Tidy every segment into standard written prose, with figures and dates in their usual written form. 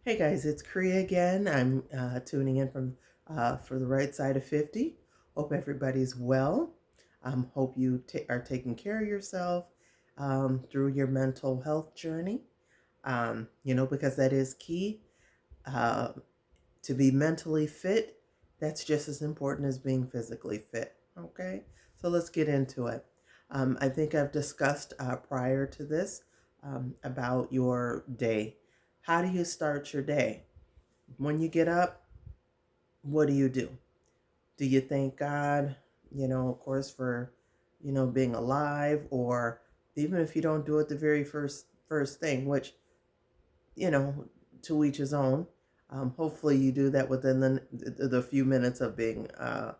Hey guys, it's Kriya again. I'm tuning in from for the right side of 50. Hope everybody's well. Hope you are taking care of yourself through your mental health journey. Because that is key. Uh, to be mentally fit, that's just as important as being physically fit. Okay, so let's get into it. I think I've discussed prior to this about your day. How do you start your day? When you get up, what do you do? Do you thank God, of course, for, being alive, or even if you don't do it the very first thing, which, you know, to each his own. Hopefully you do that within the few minutes of being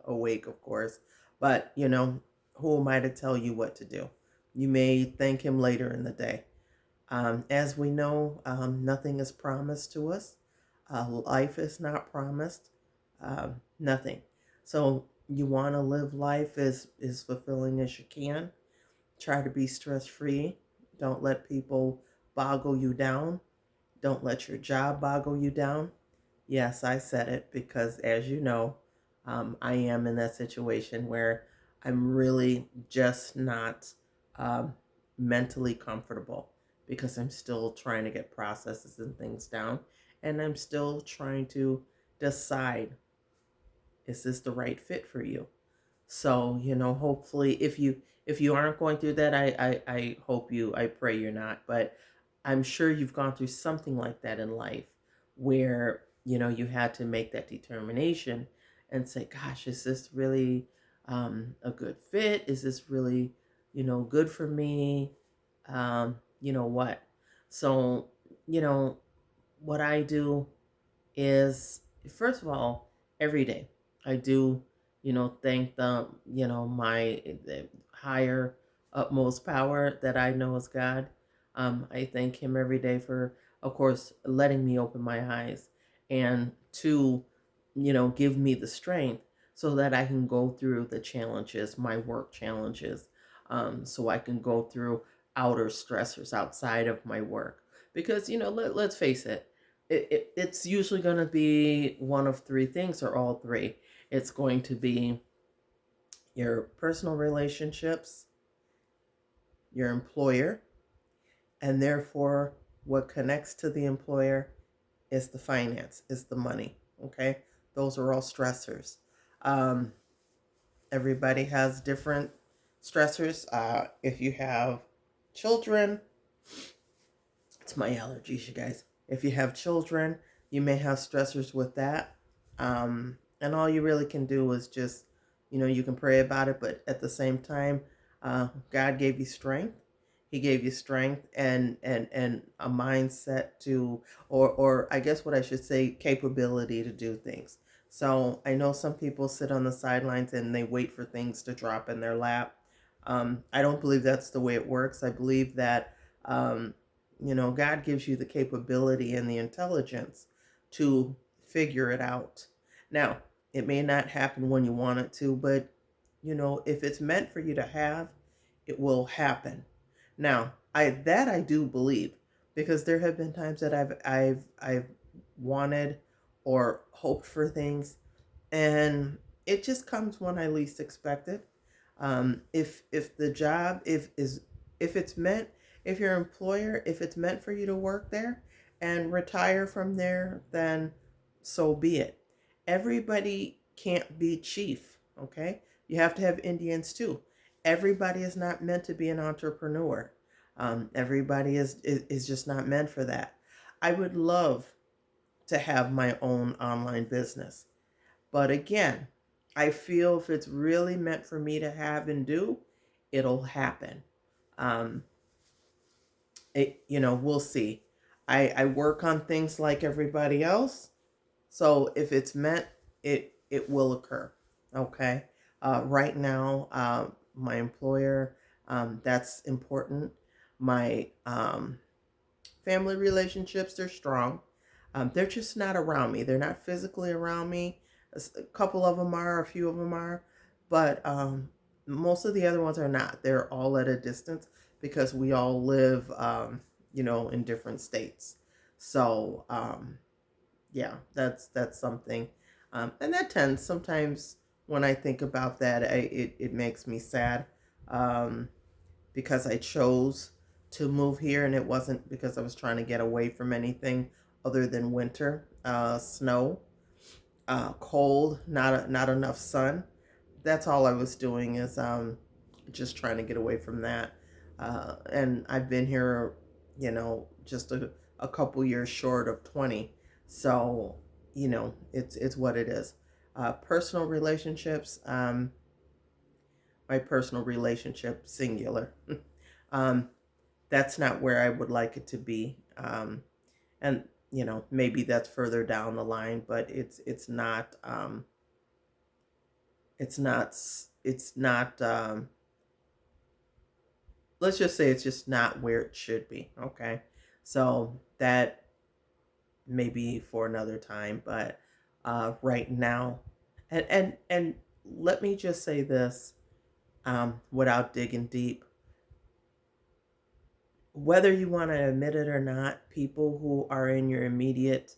awake, of course. But, who am I to tell you what to do? You may thank him later in the day. As we know, nothing is promised to us. Life is not promised. Nothing. So you want to live life as fulfilling as you can. Try to be stress free. Don't let people boggle you down. Don't let your job boggle you down. Yes, I said it because, as you know, I am in that situation where I'm really just not um, mentally comfortable because I'm still trying to get processes and things down. And I'm still trying to decide, is this the right fit for you? So, hopefully if you aren't going through that, I hope I pray you're not, but I'm sure you've gone through something like that in life where, you had to make that determination and say, gosh, is this really a good fit? Is this really, good for me? You know what? So, you know, what I do is, first of all, every day I do, thank my higher utmost power that I know is God. I thank him every day for, of course, letting me open my eyes and to, give me the strength so that I can go through the challenges, my work challenges, so I can go through outer stressors outside of my work. Because, let's face it, it's usually going to be one of three things or all three. It's going to be your personal relationships, your employer, and therefore what connects to the employer is the finance, is the money. Okay, those are all stressors. Um, Everybody has different stressors. If you have children, it's my allergies, you guys. If you have children, you may have stressors with that. And all you really can do is just, you can pray about it, but at the same time, God gave you strength. He gave you strength and a mindset to, or I guess what I should say, capability to do things. So I know some people sit on the sidelines and they wait for things to drop in their lap. I don't believe that's the way it works. I believe that um, God gives you the capability and the intelligence to figure it out. Now, it may not happen when you want it to, but if it's meant for you to have, it will happen. Now, I do believe, because there have been times that I've wanted or hoped for things, and it just comes when I least expect it. If the job if it's meant, if your employer, if it's meant for you to work there and retire from there, then so be it. Everybody can't be chief. Okay, you have to have Indians too. Everybody is not meant to be an entrepreneur. Everybody is just not meant for that. I would love to have my own online business. But again, I feel if it's really meant for me to have and do, it'll happen. Um, we'll see. I work on things like everybody else. So if it's meant, it will occur. Okay. Right now, my employer, that's important. My family relationships, they're strong. They're just not around me. They're not physically around me. A couple of them are, a few of them are, but most of the other ones are not. They're all at a distance because we all live, in different states. So, Yeah, that's something, and that tends sometimes when I think about that, it makes me sad, um, because I chose to move here, and it wasn't because I was trying to get away from anything other than winter, snow, cold, not enough sun. That's all I was doing is just trying to get away from that. And I've been here, just a couple years short of 20. So, it's what it is. Personal relationships, my personal relationship, singular. um, that's not where I would like it to be. And maybe that's further down the line, but it's not it's not let's just say it's just not where it should be. Okay, so that may be for another time, but right now, and let me just say this, without digging deep, whether you want to admit it or not, people who are in your immediate,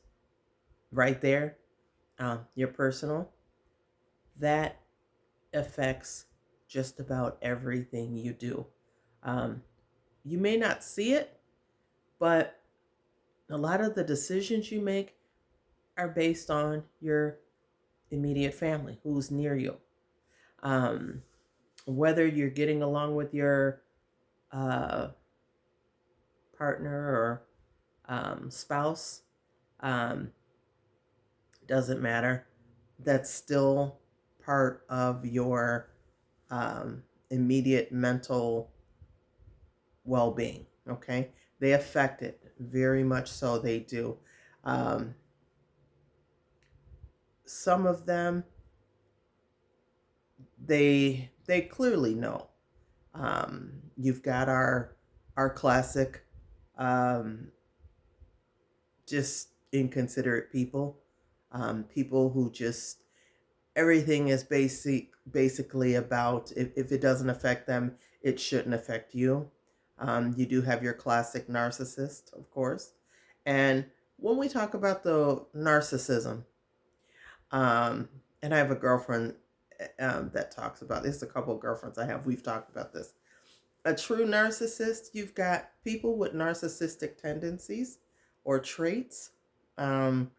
right there, your personal, that affects just about everything you do. um, you may not see it, but a lot of the decisions you make are based on your immediate family who's near you. Um, Whether you're getting along with your uh, partner or spouse, um, doesn't matter. That's still part of your immediate mental well being. Okay. They affect it very much so, they do. Um, some of them, they clearly know. You've got our classic, um, just inconsiderate people, people who just everything is basically about if it doesn't affect them, it shouldn't affect you. You do have your classic narcissist, of course, and when we talk about the narcissism, um, and I have a girlfriend that talks about this. A couple of girlfriends I have, we've talked about this. A true narcissist, you've got people with narcissistic tendencies or traits. Um,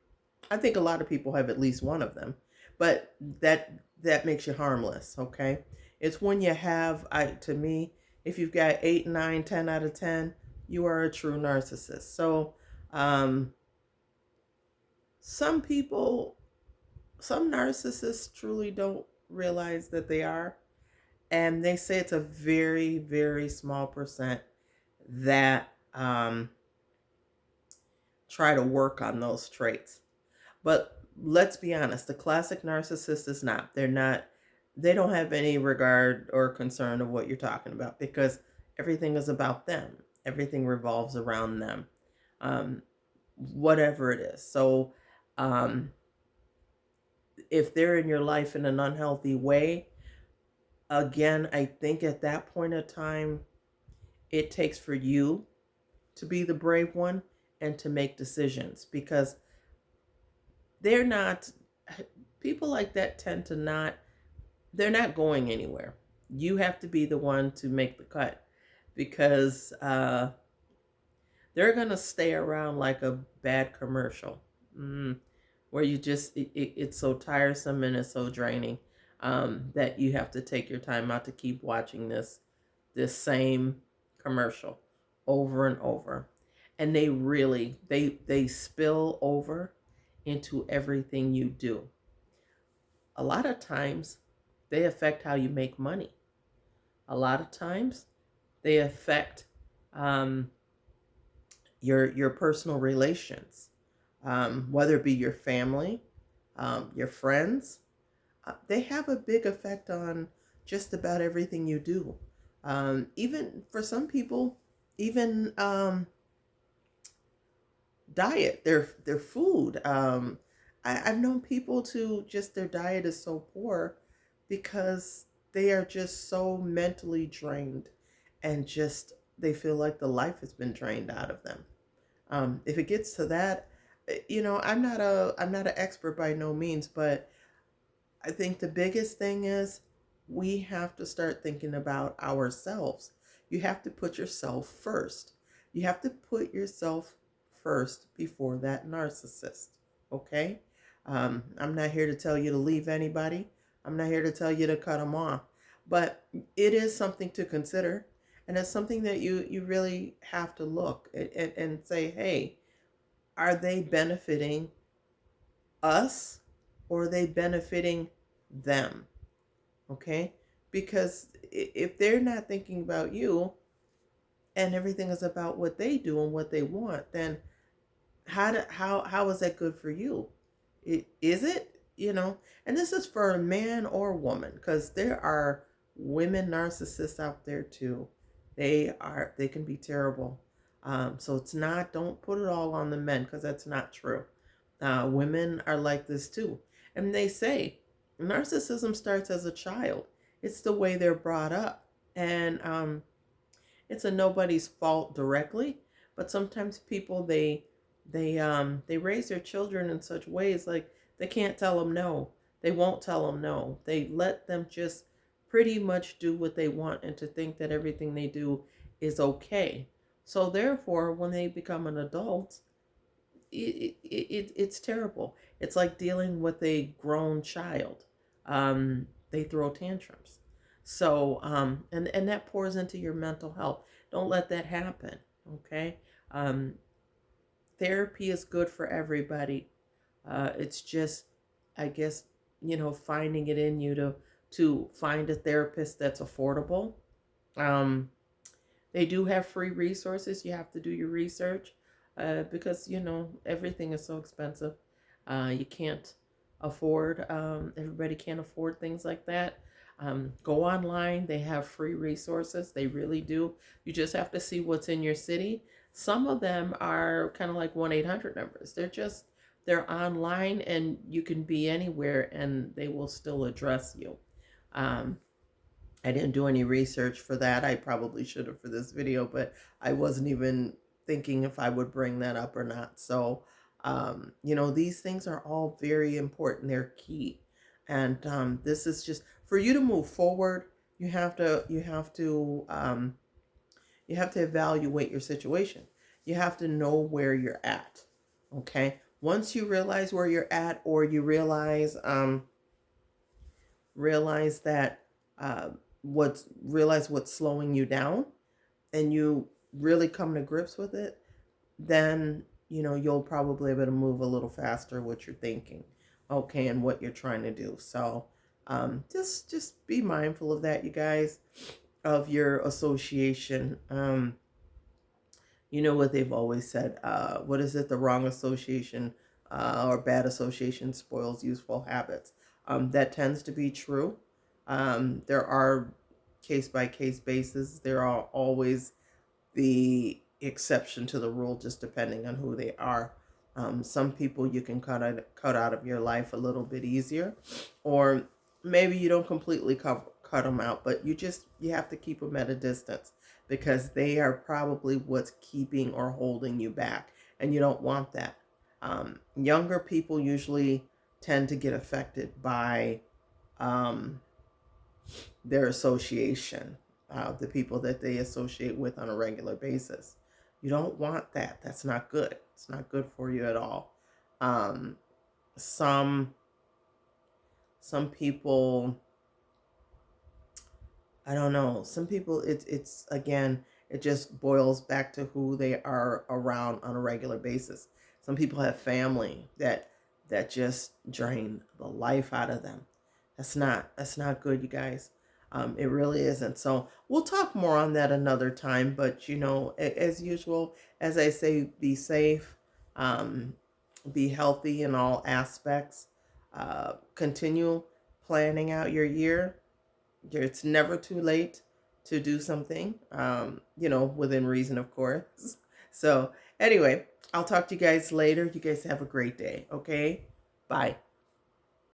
I think a lot of people have at least one of them, but that makes you harmless. Okay, it's when you have, to me, if you've got 8, 9, 10 out of 10, you are a true narcissist. So, um, some people, some narcissists truly don't realize that they are, and they say it's a very, very small percent that try to work on those traits. But let's be honest, the classic narcissist is not. They're not, they don't have any regard or concern of what you're talking about because everything is about them. Everything revolves around them. Um, Whatever it is. So, um, if they're in your life in an unhealthy way, again, I think at that point of time, it takes for you to be the brave one and to make decisions because they're not, people like that tend to not, they're not going anywhere. You have to be the one to make the cut because they're going to stay around like a bad commercial, mm, where you just, it's so tiresome and it's so draining, that you have to take your time out to keep watching this same commercial over and over. And they really, they spill over into everything you do. A lot of times they affect how you make money. A lot of times they affect um, your personal relations, whether it be your family, your friends. They have a big effect on just about everything you do. Even for some people, even diet, their food. I've known people to just their diet is so poor because they are just so mentally drained and just they feel like the life has been drained out of them. If it gets to that, I'm not an expert by no means, but I think the biggest thing is we have to start thinking about ourselves. You have to put yourself first. You have to put yourself first before that narcissist. Okay? I'm not here to tell you to leave anybody. I'm not here to tell you to cut them off. But it is something to consider. And it's something that you really have to look and say, hey, are they benefiting us or are they benefiting them? Okay? Because if they're not thinking about you and everything is about what they do and what they want, then how is that good for you? Is it? And this is for a man or woman because there are women narcissists out there too. They can be terrible. So it's not, don't put it all on the men because that's not true. Women are like this too. And they say narcissism starts as a child. It's the way they're brought up. And it's a nobody's fault directly, but sometimes people they raise their children in such ways like they can't tell them no. They won't tell them no. They let them just pretty much do what they want and to think that everything they do is okay. So therefore, when they become an adult, it's terrible. It's like dealing with a grown child. They throw tantrums. So and that pours into your mental health. Don't let that happen. Okay. Um, Therapy is good for everybody. It's just, I guess, finding it in you to find a therapist that's affordable. Um, they do have free resources. You have to do your research because, everything is so expensive. You can't afford, everybody can't afford things like that. Go online. They have free resources. They really do. You just have to see what's in your city. Some of them are kind of like 1-800 numbers. They're online and you can be anywhere and they will still address you. Um, I didn't do any research for that. I probably should have for this video, but I wasn't even thinking if I would bring that up or not. So, these things are all very important. They're key. And this is just for you to move forward. You have to evaluate your situation. You have to know where you're at. Okay. Once you realize where you're at, or you realize that realize what's slowing you down, and you really come to grips with it, then you'll probably be able to move a little faster what you're thinking, okay, and what you're trying to do. So just be mindful of that, you guys, of your association. You know what they've always said, what is it, the wrong association or bad association spoils useful habits. That tends to be true. There are case by case basis. There are always the exception to the rule, just depending on who they are. Some people you can cut out of your life a little bit easier, or maybe you don't completely cut them out, but you have to keep them at a distance because they are probably what's keeping or holding you back, and you don't want that. Younger people usually tend to get affected by um, their association, the people that they associate with on a regular basis. You don't want that. That's not good. It's not good for you at all. Um, some some people, I don't know. Some people, it's again, it just boils back to who they are around on a regular basis. Some people have family that just drain the life out of them. That's not good, you guys. It really isn't. So we'll talk more on that another time. But as usual, as I say, be safe, um, be healthy in all aspects. Continue planning out your year. It's never too late to do something, within reason, of course. So, anyway, I'll talk to you guys later. You guys have a great day, okay? Bye.